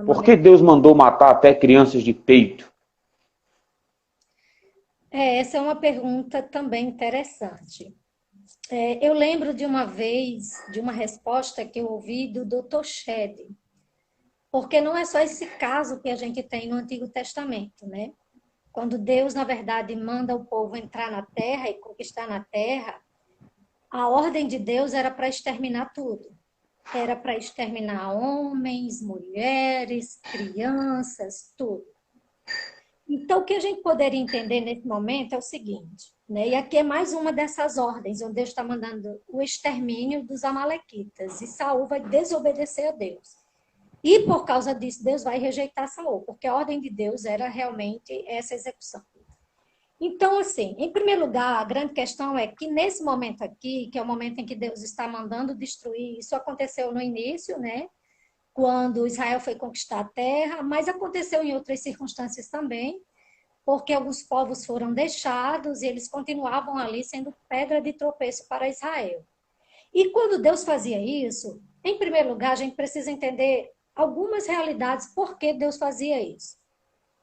Por que Deus mandou matar até crianças de peito? Essa é uma pergunta também interessante. Eu lembro de uma vez, de uma resposta que eu ouvi do Dr. Shedd, porque não é só esse caso que a gente tem no Antigo Testamento, né? Quando Deus, na verdade, manda o povo entrar na terra e conquistar na terra, a ordem de Deus era para exterminar tudo. Era para exterminar homens, mulheres, crianças, tudo. Então, o que a gente poderia entender nesse momento é o seguinte, né? E aqui é mais uma dessas ordens, onde Deus está mandando o extermínio dos amalequitas, e Saul vai desobedecer a Deus. E por causa disso, Deus vai rejeitar Saul, porque a ordem de Deus era realmente essa execução. Então, assim, em primeiro lugar, a grande questão é que nesse momento aqui, que é o momento em que Deus está mandando destruir, isso aconteceu no início, né? Quando Israel foi conquistar a terra, mas aconteceu em outras circunstâncias também, porque alguns povos foram deixados e eles continuavam ali sendo pedra de tropeço para Israel. E quando Deus fazia isso, em primeiro lugar, a gente precisa entender algumas realidades por que Deus fazia isso.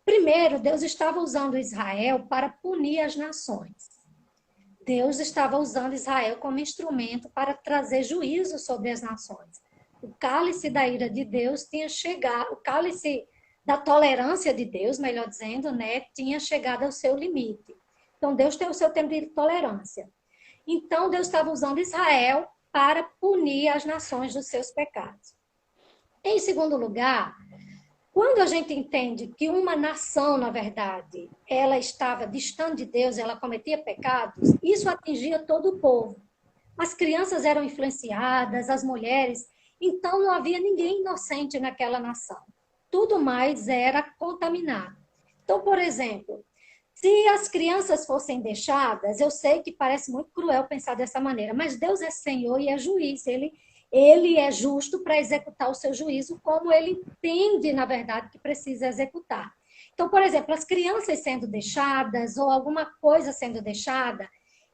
Primeiro, Deus estava usando Israel para punir as nações. Deus estava usando Israel como instrumento para trazer juízo sobre as nações. O cálice da ira de Deus tinha chegado, o cálice da tolerância de Deus, melhor dizendo, né, tinha chegado ao seu limite. Então, Deus tem o seu tempo de tolerância. Então, Deus estava usando Israel para punir as nações dos seus pecados. Em segundo lugar, quando a gente entende que uma nação, na verdade, ela estava distante de Deus, ela cometia pecados, isso atingia todo o povo. As crianças eram influenciadas, as mulheres, então não havia ninguém inocente naquela nação. Tudo mais era contaminado. Então, por exemplo, se as crianças fossem deixadas, eu sei que parece muito cruel pensar dessa maneira, mas Deus é Senhor e é juiz. Ele é justo para executar o seu juízo, como ele entende, na verdade, que precisa executar. Então, por exemplo, as crianças sendo deixadas ou alguma coisa sendo deixada,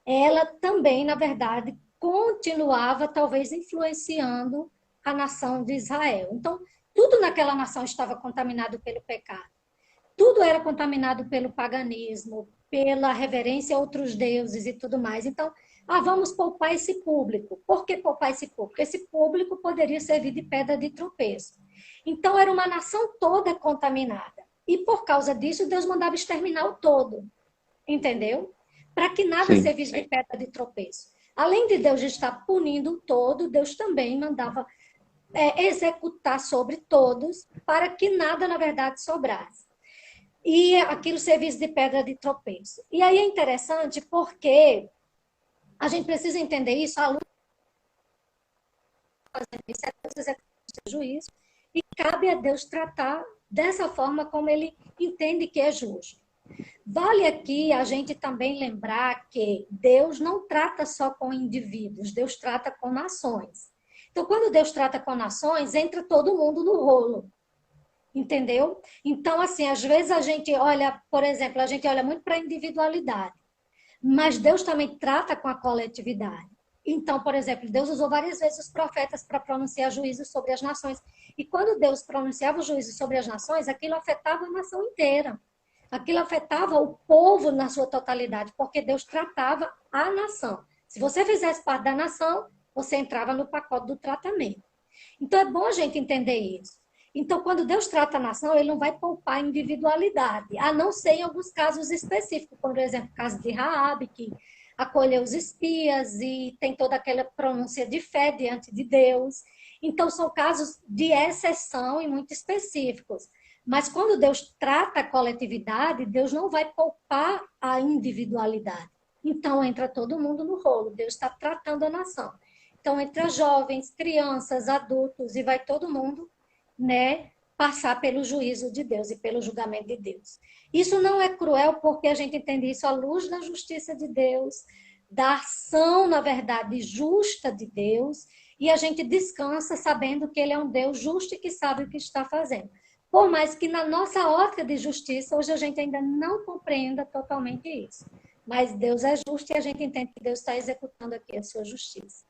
ela também, na verdade, continuava talvez influenciando a nação de Israel. Então, tudo naquela nação estava contaminado pelo pecado. Tudo era contaminado pelo paganismo, pela reverência a outros deuses e tudo mais. Então, vamos poupar esse público. Por que poupar esse público? Esse público poderia servir de pedra de tropeço. Então, era uma nação toda contaminada. E por causa disso, Deus mandava exterminar o todo. Entendeu? Para que nada Sim. servisse de pedra de tropeço. Além de Deus estar punindo o todo, Deus também mandava executar sobre todos para que nada, na verdade, sobrasse. E aquilo servisse de pedra de tropeço. E aí é interessante porque a gente precisa entender isso, a luz é Deus executar o seu juízo, e cabe a Deus tratar dessa forma como ele entende que é justo. Vale aqui a gente também lembrar que Deus não trata só com indivíduos, Deus trata com nações. Então, quando Deus trata com nações, entra todo mundo no rolo. Entendeu? Então, assim, às vezes a gente olha, por exemplo, a gente olha muito para a individualidade, mas Deus também trata com a coletividade. Então, por exemplo, Deus usou várias vezes os profetas para pronunciar juízos sobre as nações. E quando Deus pronunciava o juízo sobre as nações, aquilo afetava a nação inteira. Aquilo afetava o povo na sua totalidade, porque Deus tratava a nação. Se você fizesse parte da nação, você entrava no pacote do tratamento. Então, é bom a gente entender isso. Então, quando Deus trata a nação, ele não vai poupar a individualidade, a não ser em alguns casos específicos, como, por exemplo, o caso de Raabe, que acolheu os espias e tem toda aquela pronúncia de fé diante de Deus. Então, são casos de exceção e muito específicos. Mas quando Deus trata a coletividade, Deus não vai poupar a individualidade. Então, entra todo mundo no rolo. Deus está tratando a nação. Então, entra jovens, crianças, adultos, e vai todo mundo, né, passar pelo juízo de Deus e pelo julgamento de Deus. Isso não é cruel porque a gente entende isso à luz da justiça de Deus, da ação, na verdade, justa de Deus, e a gente descansa sabendo que ele é um Deus justo e que sabe o que está fazendo. Por mais que na nossa ótica de justiça, hoje a gente ainda não compreenda totalmente isso. Mas Deus é justo e a gente entende que Deus está executando aqui a sua justiça.